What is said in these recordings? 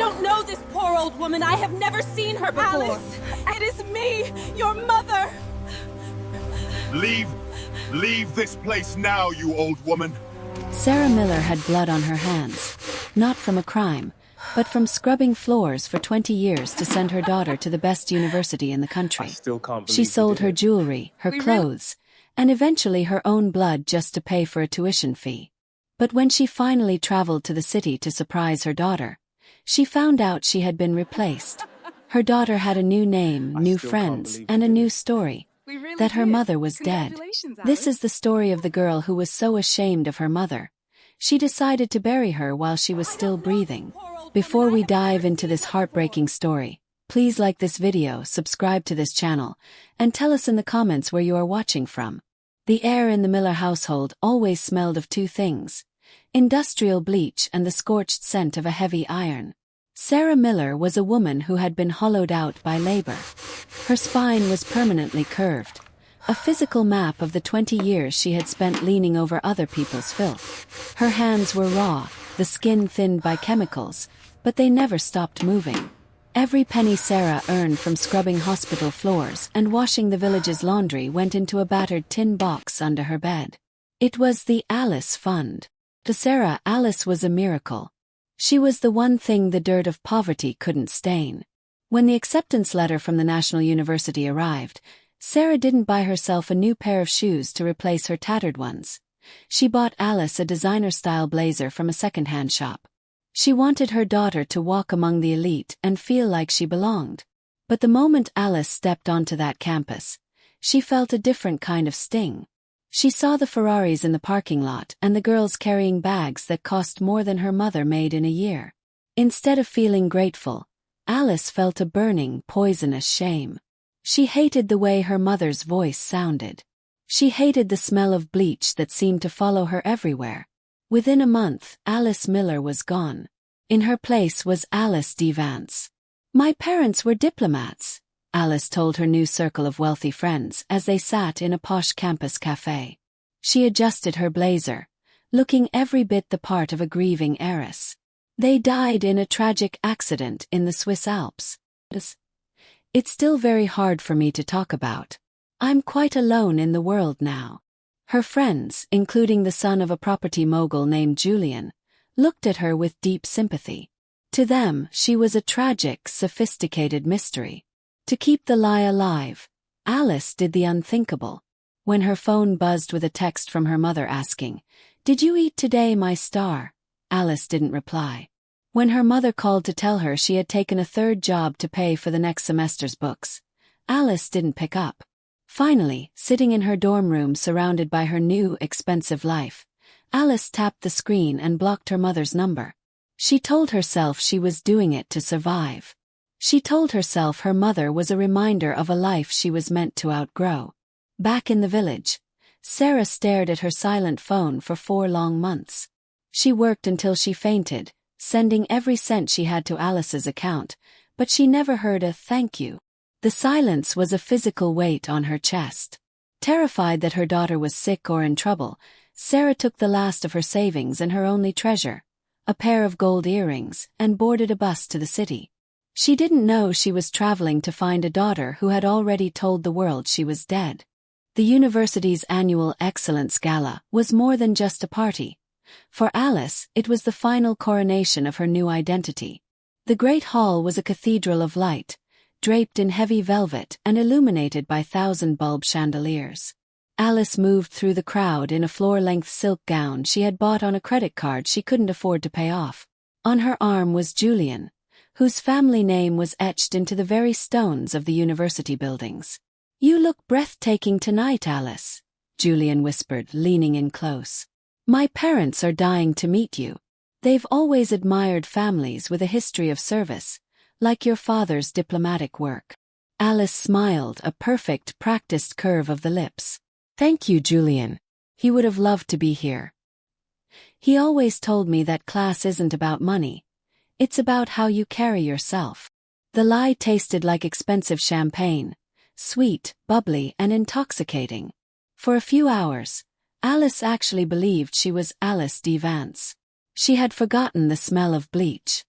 don't know this poor old woman. I have never seen her before. Alice, it is me, your mother. Leave this place now, you old woman. Sarah Miller had blood on her hands, not from a crime, but from scrubbing floors for 20 years to send her daughter to the best university in the country. She sold her jewelry, her clothes, and eventually her own blood just to pay for a tuition fee. But when she finally traveled to the city to surprise her daughter, she found out she had been replaced. Her daughter had a new name, new friends, and a new story. That her mother was dead. This is the story of the girl who was so ashamed of her mother. She decided to bury her while she was still breathing. Before we dive into this heartbreaking story, please like this video, subscribe to this channel, and tell us in the comments where you are watching from. The air in the Miller household always smelled of two things: industrial bleach and the scorched scent of a heavy iron. Sarah Miller was a woman who had been hollowed out by labor. Her spine was permanently curved, a physical map of the 20 years she had spent leaning over other people's filth. Her hands were raw, the skin thinned by chemicals, but they never stopped moving. Every penny Sarah earned from scrubbing hospital floors and washing the village's laundry went into a battered tin box under her bed. It was the Alice Fund. To Sarah, Alice was a miracle. She was the one thing the dirt of poverty couldn't stain. When the acceptance letter from the National University arrived, Sarah didn't buy herself a new pair of shoes to replace her tattered ones. She bought Alice a designer-style blazer from a second-hand shop. She wanted her daughter to walk among the elite and feel like she belonged. But the moment Alice stepped onto that campus, she felt a different kind of sting. She saw the Ferraris in the parking lot and the girls carrying bags that cost more than her mother made in a year. Instead of feeling grateful, Alice felt a burning, poisonous shame. She hated the way her mother's voice sounded. She hated the smell of bleach that seemed to follow her everywhere. Within a month, Alice Miller was gone. In her place was Alice D. Vance. "My parents were diplomats," Alice told her new circle of wealthy friends as they sat in a posh campus cafe. She adjusted her blazer, looking every bit the part of a grieving heiress. "They died in a tragic accident in the Swiss Alps. It's still very hard for me to talk about. I'm quite alone in the world now." Her friends, including the son of a property mogul named Julian, looked at her with deep sympathy. To them, she was a tragic, sophisticated mystery. To keep the lie alive, Alice did the unthinkable. When her phone buzzed with a text from her mother asking, "Did you eat today, my star?" Alice didn't reply. When her mother called to tell her she had taken a third job to pay for the next semester's books, Alice didn't pick up. Finally, sitting in her dorm room surrounded by her new, expensive life, Alice tapped the screen and blocked her mother's number. She told herself she was doing it to survive. She told herself her mother was a reminder of a life she was meant to outgrow. Back in the village, Sarah stared at her silent phone for 4 long months. She worked until she fainted, sending every cent she had to Alice's account, but she never heard a thank you. The silence was a physical weight on her chest. Terrified that her daughter was sick or in trouble, Sarah took the last of her savings and her only treasure, a pair of gold earrings, and boarded a bus to the city. She didn't know she was traveling to find a daughter who had already told the world she was dead. The university's annual Excellence Gala was more than just a party. For Alice, it was the final coronation of her new identity. The Great Hall was a cathedral of light, draped in heavy velvet and illuminated by 1,000-bulb chandeliers. Alice moved through the crowd in a floor-length silk gown she had bought on a credit card she couldn't afford to pay off. On her arm was Julian, whose family name was etched into the very stones of the university buildings. "You look breathtaking tonight, Alice," Julian whispered, leaning in close. "My parents are dying to meet you. They've always admired families with a history of service, like your father's diplomatic work." Alice smiled, a perfect, practiced curve of the lips. "Thank you, Julian. He would have loved to be here. He always told me that class isn't about money. It's about how you carry yourself." The lie tasted like expensive champagne, sweet, bubbly, and intoxicating. For a few hours, Alice actually believed she was Alice D. Vance. She had forgotten the smell of bleach.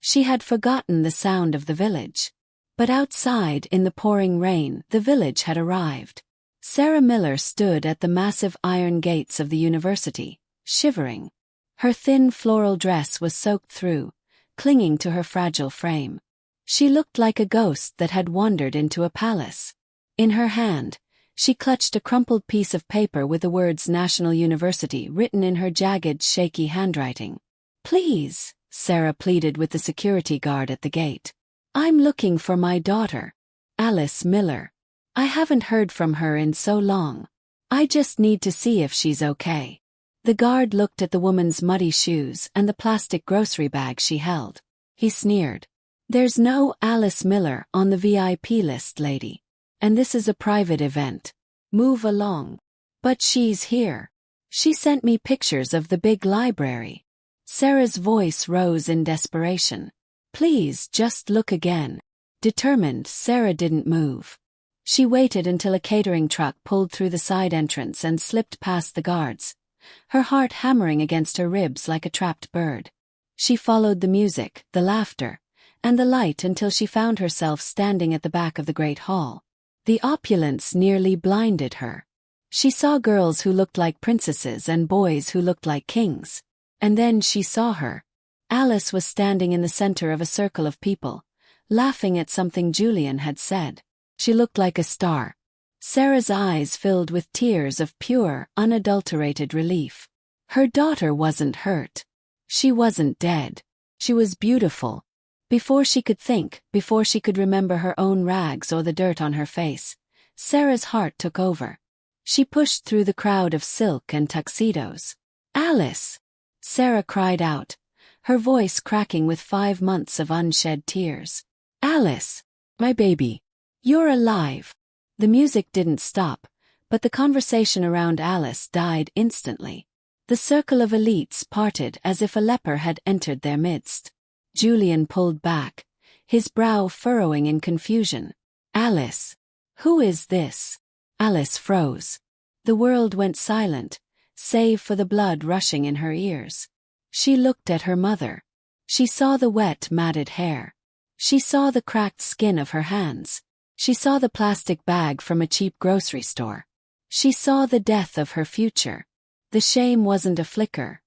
She had forgotten the sound of the village. But outside, in the pouring rain, the village had arrived. Sarah Miller stood at the massive iron gates of the university, shivering. Her thin floral dress was soaked through, clinging to her fragile frame. She looked like a ghost that had wandered into a palace. In her hand, she clutched a crumpled piece of paper with the words National University written in her jagged, shaky handwriting. "Please," Sarah pleaded with the security guard at the gate. "I'm looking for my daughter, Alice Miller. I haven't heard from her in so long. I just need to see if she's okay." The guard looked at the woman's muddy shoes and the plastic grocery bag she held. He sneered. "There's no Alice Miller on the VIP list, lady. And this is a private event. Move along." "But she's here. She sent me pictures of the big library." Sarah's voice rose in desperation. "Please just look again." Determined, Sarah didn't move. She waited until a catering truck pulled through the side entrance and slipped past the guards, her heart hammering against her ribs like a trapped bird. She followed the music, the laughter, and the light until she found herself standing at the back of the great hall. The opulence nearly blinded her. She saw girls who looked like princesses and boys who looked like kings. And then she saw her. Alice was standing in the center of a circle of people, laughing at something Julian had said. She looked like a star. Sarah's eyes filled with tears of pure, unadulterated relief. Her daughter wasn't hurt. She wasn't dead. She was beautiful. Before she could think, before she could remember her own rags or the dirt on her face, Sarah's heart took over. She pushed through the crowd of silk and tuxedos. "Alice!" Sarah cried out, her voice cracking with 5 months of unshed tears. "Alice! My baby! You're alive!" The music didn't stop, but the conversation around Alice died instantly. The circle of elites parted as if a leper had entered their midst. Julian pulled back, his brow furrowing in confusion. "Alice! Who is this?" Alice froze. The world went silent, save for the blood rushing in her ears. She looked at her mother. She saw the wet, matted hair. She saw the cracked skin of her hands. She saw the plastic bag from a cheap grocery store. She saw the death of her future. The shame wasn't a flicker.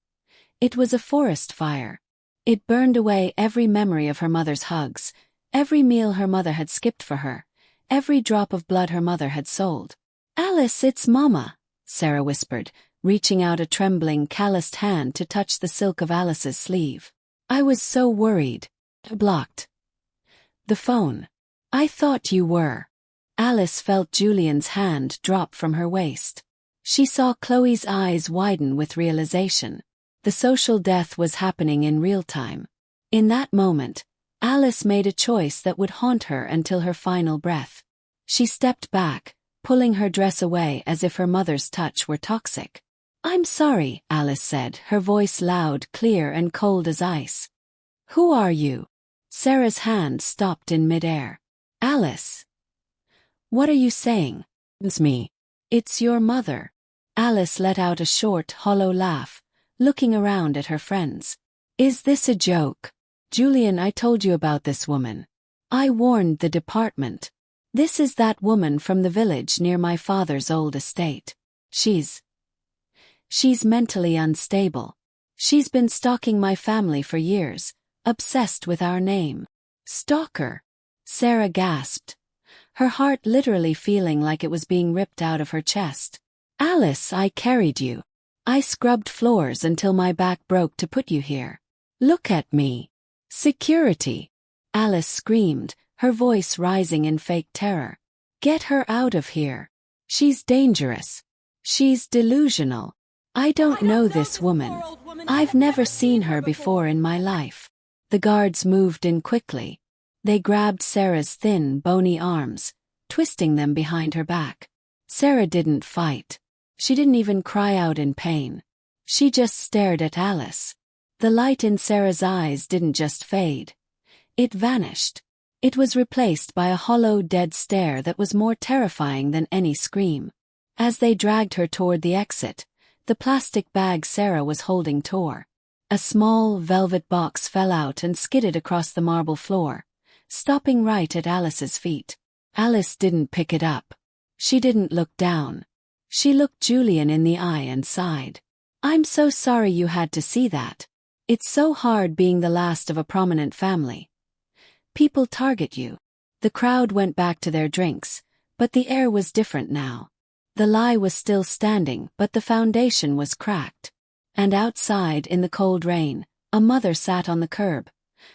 It was a forest fire. It burned away every memory of her mother's hugs, every meal her mother had skipped for her, every drop of blood her mother had sold. "Alice, it's Mama," Sarah whispered, reaching out a trembling, calloused hand to touch the silk of Alice's sleeve. "I was so worried." Blocked. The phone. "I thought you were." Alice felt Julian's hand drop from her waist. She saw Chloe's eyes widen with realization. The social death was happening in real time. In that moment, Alice made a choice that would haunt her until her final breath. She stepped back, pulling her dress away as if her mother's touch were toxic. "I'm sorry," Alice said, her voice loud, clear, and cold as ice. "Who are you?" Sarah's hand stopped in midair. "Alice. What are you saying?" "It's me. It's your mother." Alice let out a short, hollow laugh, looking around at her friends. "Is this a joke?" "Julian, I told you about this woman. I warned the department. This is that woman from the village near my father's old estate. She's mentally unstable. She's been stalking my family for years, obsessed with our name." "Stalker?" Sarah gasped, her heart literally feeling like it was being ripped out of her chest. "Alice, I carried you. I scrubbed floors until my back broke to put you here. Look at me." "Security!" Alice screamed, her voice rising in fake terror. "Get her out of here. She's dangerous. She's delusional. I don't know this woman. I've never seen her before in my life." The guards moved in quickly. They grabbed Sarah's thin, bony arms, twisting them behind her back. Sarah didn't fight. She didn't even cry out in pain. She just stared at Alice. The light in Sarah's eyes didn't just fade. It vanished. It was replaced by a hollow, dead stare that was more terrifying than any scream. As they dragged her toward the exit, the plastic bag Sarah was holding tore. A small velvet box fell out and skidded across the marble floor, stopping right at Alice's feet. Alice didn't pick it up. She didn't look down. She looked Julian in the eye and sighed. "I'm so sorry you had to see that. It's so hard being the last of a prominent family. People target you." The crowd went back to their drinks, but the air was different now. The lie was still standing, but the foundation was cracked. And outside, in the cold rain, a mother sat on the curb,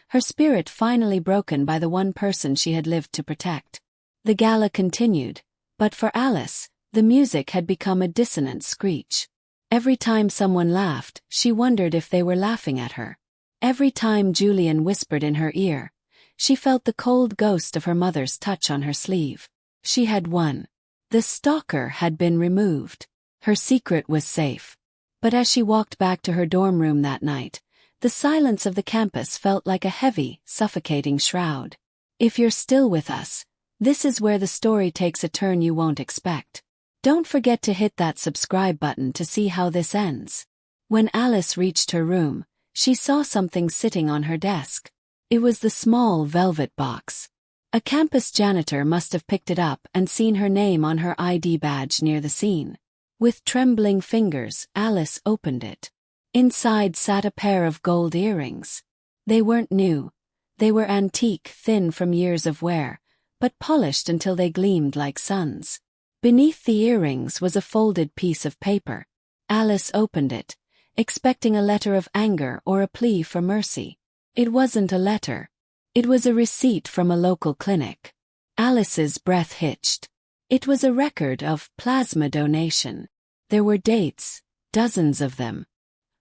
her spirit finally broken by the one person she had lived to protect. The gala continued, but for Alice, the music had become a dissonant screech. Every time someone laughed, she wondered if they were laughing at her. Every time Julian whispered in her ear, she felt the cold ghost of her mother's touch on her sleeve. She had won. The stalker had been removed. Her secret was safe. But as she walked back to her dorm room that night, the silence of the campus felt like a heavy, suffocating shroud. If you're still with us, this is where the story takes a turn you won't expect. Don't forget to hit that subscribe button to see how this ends. When Alice reached her room, she saw something sitting on her desk. It was the small velvet box. A campus janitor must have picked it up and seen her name on her ID badge near the scene. With trembling fingers, Alice opened it. Inside sat a pair of gold earrings. They weren't new. They were antique, thin from years of wear, but polished until they gleamed like suns. Beneath the earrings was a folded piece of paper. Alice opened it, expecting a letter of anger or a plea for mercy. It wasn't a letter. It was a receipt from a local clinic. Alice's breath hitched. It was a record of plasma donation. There were dates, dozens of them.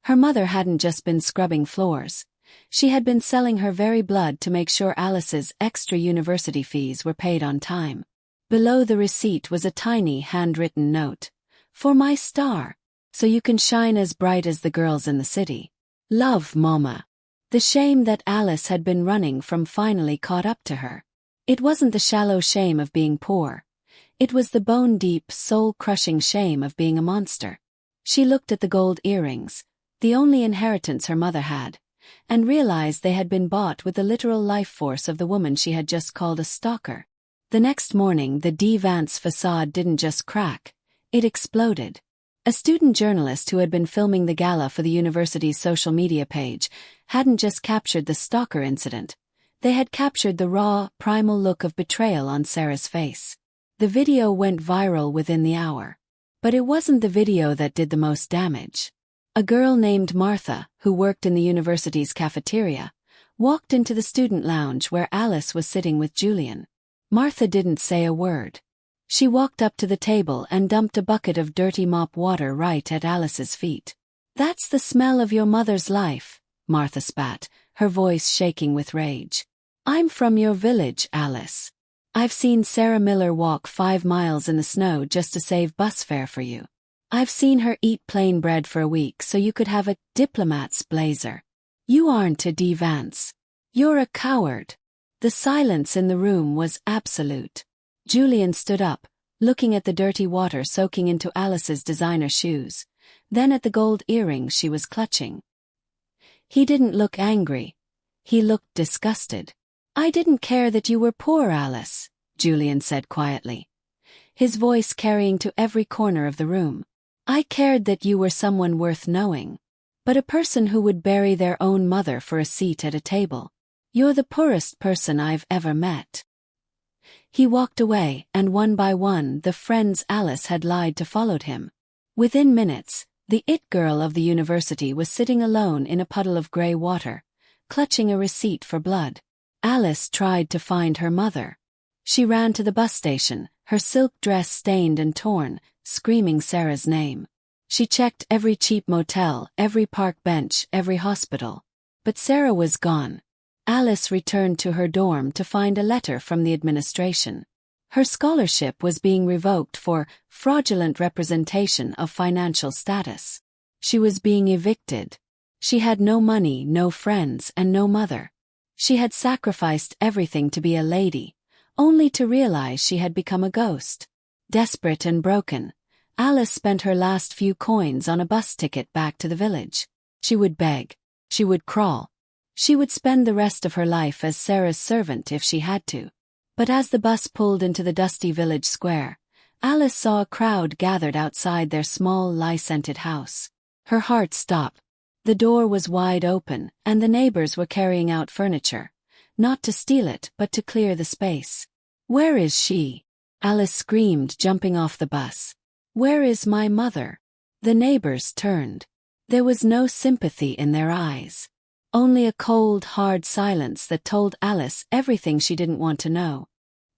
Her mother hadn't just been scrubbing floors. She had been selling her very blood to make sure Alice's extra university fees were paid on time. Below the receipt was a tiny handwritten note. "For my star, so you can shine as bright as the girls in the city. Love, Mama." The shame that Alice had been running from finally caught up to her. It wasn't the shallow shame of being poor. It was the bone-deep, soul-crushing shame of being a monster. She looked at the gold earrings, the only inheritance her mother had, and realized they had been bought with the literal life force of the woman she had just called a stalker. The next morning, the D. Vance facade didn't just crack, it exploded. A student journalist who had been filming the gala for the university's social media page hadn't just captured the stalker incident. They had captured the raw, primal look of betrayal on Sarah's face. The video went viral within the hour. But it wasn't the video that did the most damage. A girl named Martha, who worked in the university's cafeteria, walked into the student lounge where Alice was sitting with Julian. Martha didn't say a word. She walked up to the table and dumped a bucket of dirty mop water right at Alice's feet. "That's the smell of your mother's life," Martha spat, her voice shaking with rage. "I'm from your village, Alice. I've seen Sarah Miller walk 5 miles in the snow just to save bus fare for you. I've seen her eat plain bread for a week so you could have a diplomat's blazer. You aren't a D. Vance. You're a coward." The silence in the room was absolute. Julian stood up, looking at the dirty water soaking into Alice's designer shoes, then at the gold earrings she was clutching. He didn't look angry. He looked disgusted. "I didn't care that you were poor, Alice," Julian said quietly, his voice carrying to every corner of the room. "I cared that you were someone worth knowing. But a person who would bury their own mother for a seat at a table. You're the poorest person I've ever met." He walked away, and one by one the friends Alice had lied to followed him. Within minutes, the it girl of the university was sitting alone in a puddle of grey water, clutching a receipt for blood. Alice tried to find her mother. She ran to the bus station, her silk dress stained and torn, screaming Sarah's name. She checked every cheap motel, every park bench, every hospital. But Sarah was gone. Alice returned to her dorm to find a letter from the administration. Her scholarship was being revoked for fraudulent representation of financial status. She was being evicted. She had no money, no friends, and no mother. She had sacrificed everything to be a lady, only to realize she had become a ghost. Desperate and broken, Alice spent her last few coins on a bus ticket back to the village. She would beg. She would crawl. She would spend the rest of her life as Sarah's servant if she had to. But as the bus pulled into the dusty village square, Alice saw a crowd gathered outside their small lice-scented house. Her heart stopped. The door was wide open, and the neighbors were carrying out furniture, not to steal it but to clear the space. "Where is she?" Alice screamed, jumping off the bus. "Where is my mother?" The neighbors turned. There was no sympathy in their eyes. Only a cold, hard silence that told Alice everything she didn't want to know.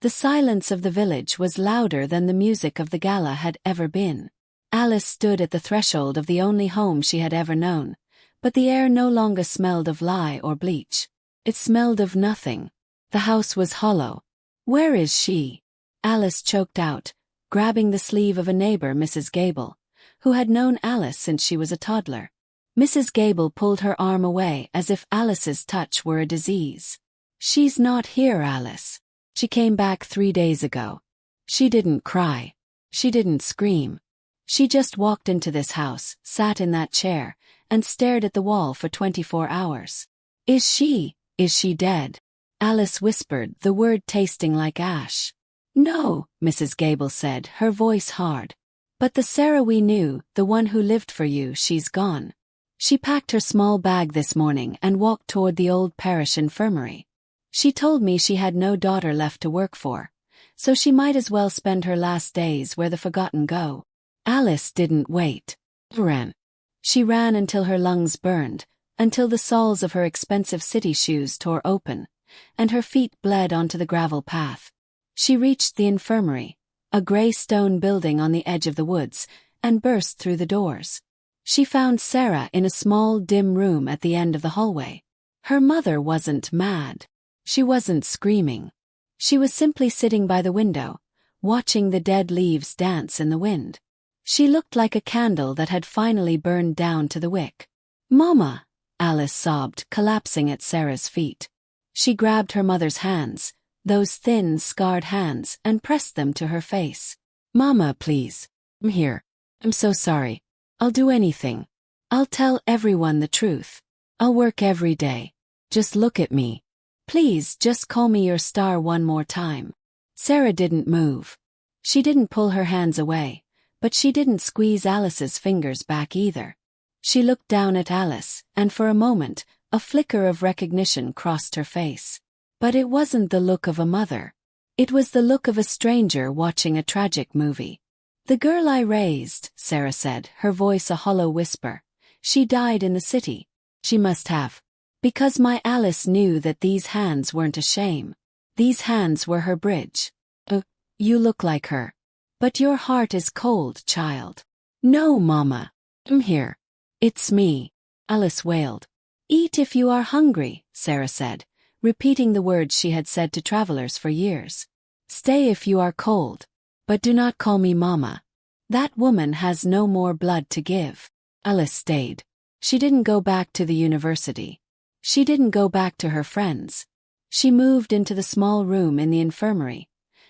The silence of the village was louder than the music of the gala had ever been. Alice stood at the threshold of the only home she had ever known, but the air no longer smelled of lye or bleach. It smelled of nothing. The house was hollow. "Where is she?" Alice choked out, grabbing the sleeve of a neighbor, Mrs. Gable, who had known Alice since she was a toddler. Mrs. Gable pulled her arm away as if Alice's touch were a disease. "She's not here, Alice. She came back 3 days ago. She didn't cry. She didn't scream. She just walked into this house, sat in that chair, and stared at the wall for 24 hours. Is she dead?" Alice whispered, the word tasting like ash. "No," Mrs. Gable said, her voice hard. "But the Sarah we knew, the one who lived for you, she's gone. She packed her small bag this morning and walked toward the old parish infirmary. She told me she had no daughter left to work for, so she might as well spend her last days where the forgotten go." Alice didn't wait. She ran until her lungs burned, until the soles of her expensive city shoes tore open, and her feet bled onto the gravel path. She reached the infirmary, a gray stone building on the edge of the woods, and burst through the doors. She found Sarah in a small, dim room at the end of the hallway. Her mother wasn't mad. She wasn't screaming. She was simply sitting by the window, watching the dead leaves dance in the wind. She looked like a candle that had finally burned down to the wick. "Mama!" Alice sobbed, collapsing at Sarah's feet. She grabbed her mother's hands, those thin, scarred hands, and pressed them to her face. "Mama, please. I'm here. I'm so sorry. I'll do anything. I'll tell everyone the truth. I'll work every day. Just look at me. Please, just call me your star one more time." Sarah didn't move. She didn't pull her hands away, but she didn't squeeze Alice's fingers back either. She looked down at Alice, and for a moment, a flicker of recognition crossed her face. But it wasn't the look of a mother. It was the look of a stranger watching a tragic movie. "The girl I raised," Sarah said, her voice a hollow whisper. "She died in the city. She must have. Because my Alice knew that these hands weren't a shame. These hands were her bridge. You look like her. But your heart is cold, child." "No, Mama. I'm here. It's me," Alice wailed. "Eat if you are hungry," Sarah said, repeating the words she had said to travelers for years. "Stay if you are cold. But do not call me Mama. That woman has no more blood to give." Alice stayed. She didn't go back to the university. She didn't go back to her friends. She moved into the small room in the infirmary,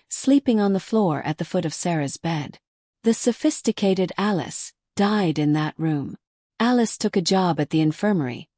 sleeping on the floor at the foot of Sarah's bed. The sophisticated Alice died in that room. Alice took a job at the infirmary,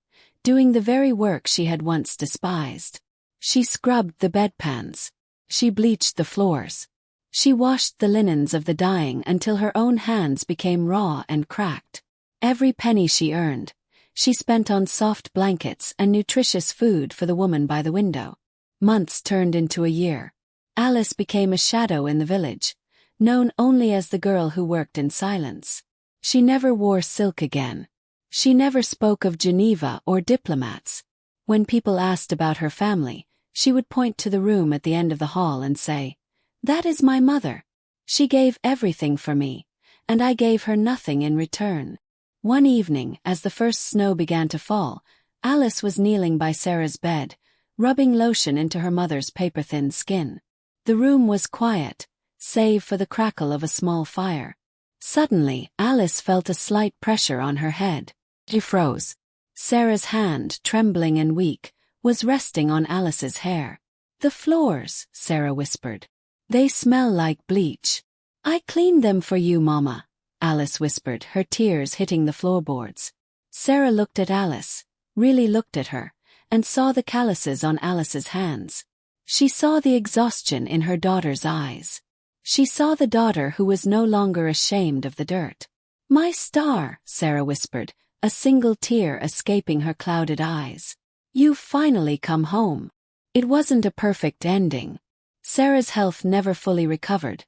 doing the very work she had once despised. She scrubbed the bedpans. She bleached the floors. She washed the linens of the dying until her own hands became raw and cracked. Every penny she earned, she spent on soft blankets and nutritious food for the woman by the window. Months turned into a year. Alice became a shadow in the village, known only as the girl who worked in silence. She never wore silk again. She never spoke of Geneva or diplomats. When people asked about her family, she would point to the room at the end of the hall and say, "That is my mother. She gave everything for me, and I gave her nothing in return." One evening, as the first snow began to fall, Alice was kneeling by Sarah's bed, rubbing lotion into her mother's paper-thin skin. The room was quiet, save for the crackle of a small fire. Suddenly, Alice felt a slight pressure on her head. She froze. Sarah's hand, trembling and weak, was resting on Alice's hair. "The floors," Sarah whispered. "They smell like bleach." "I cleaned them for you, Mama," Alice whispered, her tears hitting the floorboards. Sarah looked at Alice, really looked at her, and saw the calluses on Alice's hands. She saw the exhaustion in her daughter's eyes. She saw the daughter who was no longer ashamed of the dirt. "My star," Sarah whispered, a single tear escaping her clouded eyes. "You've finally come home." It wasn't a perfect ending. Sarah's health never fully recovered,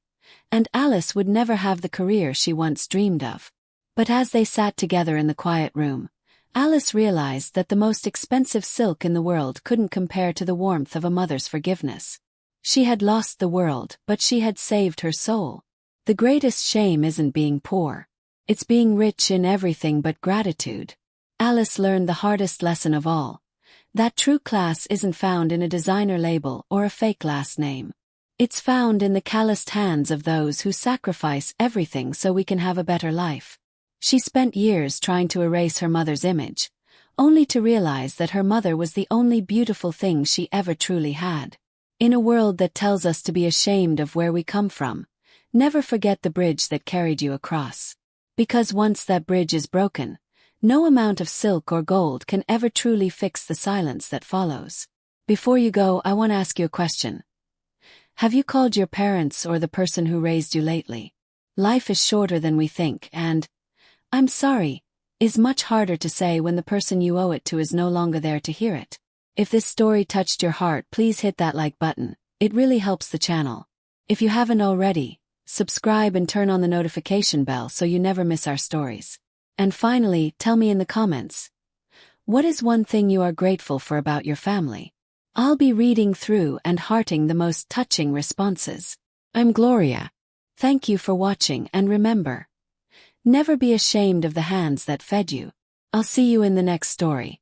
and Alice would never have the career she once dreamed of. But as they sat together in the quiet room, Alice realized that the most expensive silk in the world couldn't compare to the warmth of a mother's forgiveness. She had lost the world, but she had saved her soul. The greatest shame isn't being poor. It's being rich in everything but gratitude. Alice learned the hardest lesson of all. That true class isn't found in a designer label or a fake last name. It's found in the calloused hands of those who sacrifice everything so we can have a better life. She spent years trying to erase her mother's image, only to realize that her mother was the only beautiful thing she ever truly had. In a world that tells us to be ashamed of where we come from, never forget the bridge that carried you across. Because once that bridge is broken, no amount of silk or gold can ever truly fix the silence that follows. Before you go, I want to ask you a question. Have you called your parents or the person who raised you lately? Life is shorter than we think, and "I'm sorry" is much harder to say when the person you owe it to is no longer there to hear it. If this story touched your heart, please hit that like button. It really helps the channel. If you haven't already, subscribe and turn on the notification bell so you never miss our stories. And finally, tell me in the comments, what is one thing you are grateful for about your family? I'll be reading through and hearting the most touching responses. I'm Gloria. Thank you for watching, and remember, never be ashamed of the hands that fed you. I'll see you in the next story.